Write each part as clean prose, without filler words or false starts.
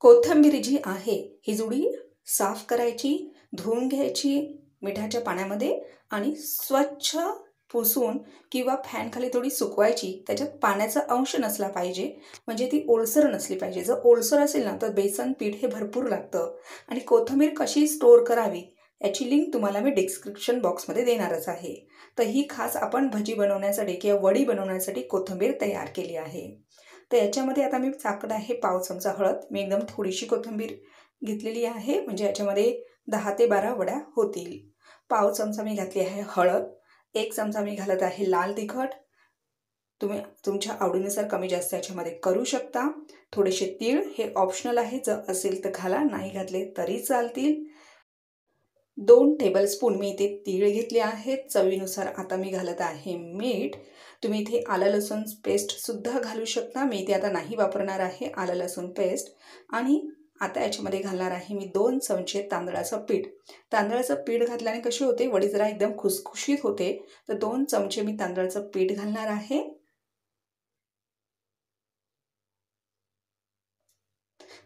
कोथिंबीर जी आहे ही जुडी साफ करायची, धुवून घ्यायची मिठाच्या पाण्यामध्ये आणि स्वच्छ पुसून किंवा फॅनखाली थोडी सुकवायची। त्याच्यात पाण्याचा अंश नसला पाहिजे, म्हणजे ती ओलसर नसली पाहिजे। जर ओलसर असेल ना तर बेसन पीठ हे भरपूर लागतं। आणि कोथिंबीर कशी स्टोअर करावी याची लिंक तुम्हाला मी डिस्क्रिप्शन बॉक्समध्ये देणारच आहे। तर ही खास आपण भजी बनवण्यासाठी किंवा वडी बनवण्यासाठी कोथिंबीर तयार केली आहे। तर याच्यामध्ये आता मी टाकत आहे पाव चमचा हळद। मी एकदम थोडीशी कोथिंबीर घेतलेली आहे, म्हणजे याच्यामध्ये 10 ते 12 वड्या होतील। पाव चमचा मी घातली आहे हळद, 1 चमचा मी घालत आहे लाल तिखट। तुम्ही तुमच्या आवडीनुसार कमी जास्त याच्यामध्ये करू शकता। थोडेसे तीळ, हे ऑप्शनल आहे, जर असेल तर घाला, नाही घातले तरी चालतील। 2 टेबलस्पून मी इथे तीळ घेतले आहेत। चवीनुसार आता मी घालत आहे मीठ। तुम्ही इथे आलं लसूण पेस्ट सुद्धा घालू शकता, मी इथे आता नाही वापरणार आहे आलं लसूण पेस्ट। आणि आता याच्यामध्ये घालणार आहे मी 2 चमचे तांदळाचं पीठ। तांदळाचं पीठ घातल्याने कशी होते, वडी जरा एकदम खुसखुशीत होते। तर 2 चमचे मी तांदळाचं पीठ घालणार आहे।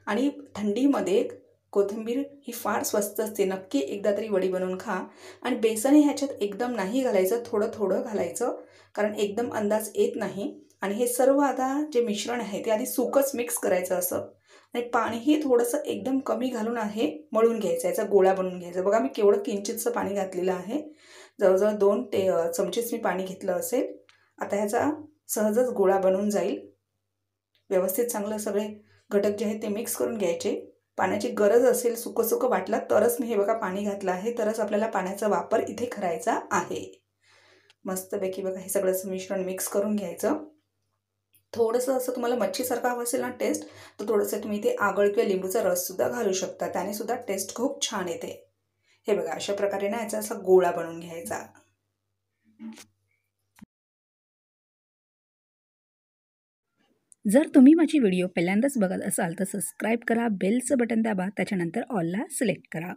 आणि थंडीमध्ये कोथिंबीर ही फार स्वस्त असते, नक्की एकदा तरी वडी बनवून खा। आणि बेसन ह्याच्यात एकदम नाही घालायचं, थोडं थोडं घालायचं, कारण एकदम अंदाज येत नाही। आणि हे सर्व आता जे मिश्रण आहे ते आधी सुकच मिक्स करायचं असं, आणि पाणीही थोडंसं एकदम कमी घालून आहे मळून घ्यायचं, याचा गोळा बनवून घ्यायचा। बघा मी केवढं किंचितचं पाणी घातलेलं आहे, जवळजवळ 2 चमचेच मी पाणी घेतलं असेल। आता ह्याचा सहजच गोळा बनून जाईल। व्यवस्थित चांगलं सगळे घटक जे आहेत ते मिक्स करून घ्यायचे। पाण्याची गरज असेल, सुकं सुकं वाटलं तरच मी हे बघा पाणी घातलं आहे, तरच आपल्याला पाण्याचा वापर इथे करायचा आहे। मस्तपैकी बघा हे सगळं मिश्रण मिक्स करून घ्यायचं। थोडंसं असं तुम्हाला मच्छीसारखं हवं असेल ना टेस्ट, तर थोडंसं तुम्ही इथे आगळ किंवा लिंबूचा रस सुद्धा घालू शकता, त्याने सुद्धा टेस्ट खूप छान येते। हे बघा अशा प्रकारे ना याचा असा गोळा बनवून घ्यायचा। जर तुम्ही माझी व्हिडिओ पहिल्यांदाच बघत असाल तर सबस्क्राईब करा, बेलचं बटन दाबा, त्याच्यानंतर ऑलला सिलेक्ट करा।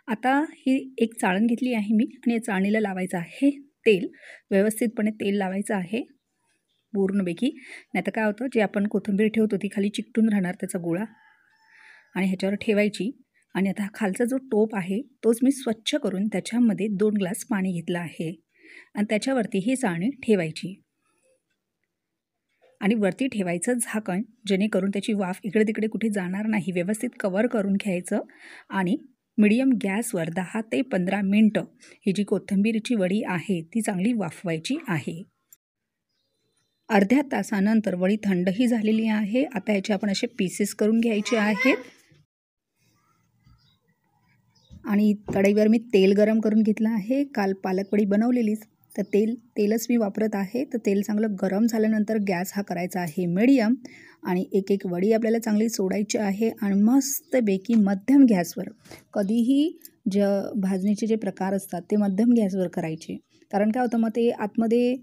आता ही एक चाळण घेतली आहे मी, आणि या चाळणीला लावायचं आहे तेल। व्यवस्थितपणे तेल लावायचं आहे पूर्णपैकी, नाही तर काय होतं, जे आपण कोथिंबीर ठेवतो ती खाली चिकटून राहणार त्याचा गोळा, आणि ह्याच्यावर ठेवायची। आणि आता खालचा जो टोप आहे तोच मी स्वच्छ करून त्याच्यामध्ये 2 ग्लास पाणी घेतलं आहे, आणि त्याच्यावरती ही चाळणी ठेवायची आणि वरती ठेवायचं झाकण, जेणेकरून त्याची वाफ इकडे तिकडे कुठे जाणार नाही। व्यवस्थित कवर करून घ्यायचं आणि मीडियम गॅसवर 10 ते 15 मिनटं ही जी कोथिंबीरची वडी आहे ती चांगली वाफवायची आहे। अर्ध्या तासानंतर वडी थंडही झालेली आहे। आता याचे आपण असे पीसेस करून घ्यायचे आहेत, आणि कढईवर मी तेल गरम करून घेतलं आहे। काल पालक वडी बनवलेलीच, तर तेलच मी वापरत आहे। तर तेल चांगलं गरम झाल्यानंतर गॅस हा करायचा आहे मीडियम, आणि एक एक वडी आपल्याला चांगली सोडायची आहे, आणि मस्तपैकी मध्यम गॅसवर। कधीही भाजणीचे जे प्रकार असतात ते मध्यम गॅसवर करायचे, कारण काय होतं, मग ते आतमध्ये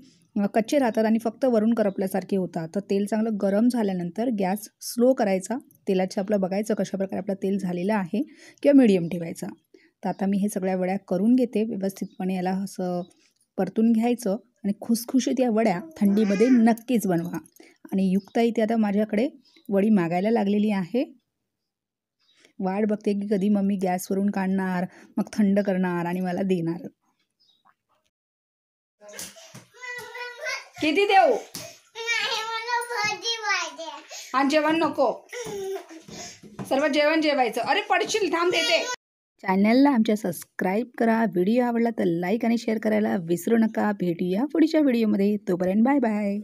कच्चे राहतात आणि फक्त वरून करपल्यासारखे होतात। तर तेल चांगलं गरम झाल्यानंतर गॅस स्लो करायचा, तेलाचं आपलं बघायचं कशाप्रकारे आपलं तेल झालेलं आहे, किंवा मीडियम ठेवायचा। तर आता मी हे सगळ्या वड्या करून घेते, व्यवस्थितपणे याला असं परतून घ्यायचं, आणि खुसखुशीत या वड्या थंडीमध्ये नक्कीच बनवा। आणि युक्ता इथे आता माझ्याकडे वडी मागायला लागलेली आहे, वाट बघते की कधी मम्मी गॅसवरून काढणार, मग थंड करणार आणि मला देणार। किती देऊ? आणि जेवण नको, सर्व जेवण जेवायचं। अरे पडशील, थांब देते। चॅनलला आमच्या सबस्क्राईब करा, व्हिडिओ आवडला तर लाईक आणि शेअर करायला विसरू नका। भेटूया पुढच्या व्हिडिओमध्ये, तोपर्यंत बाय बाय।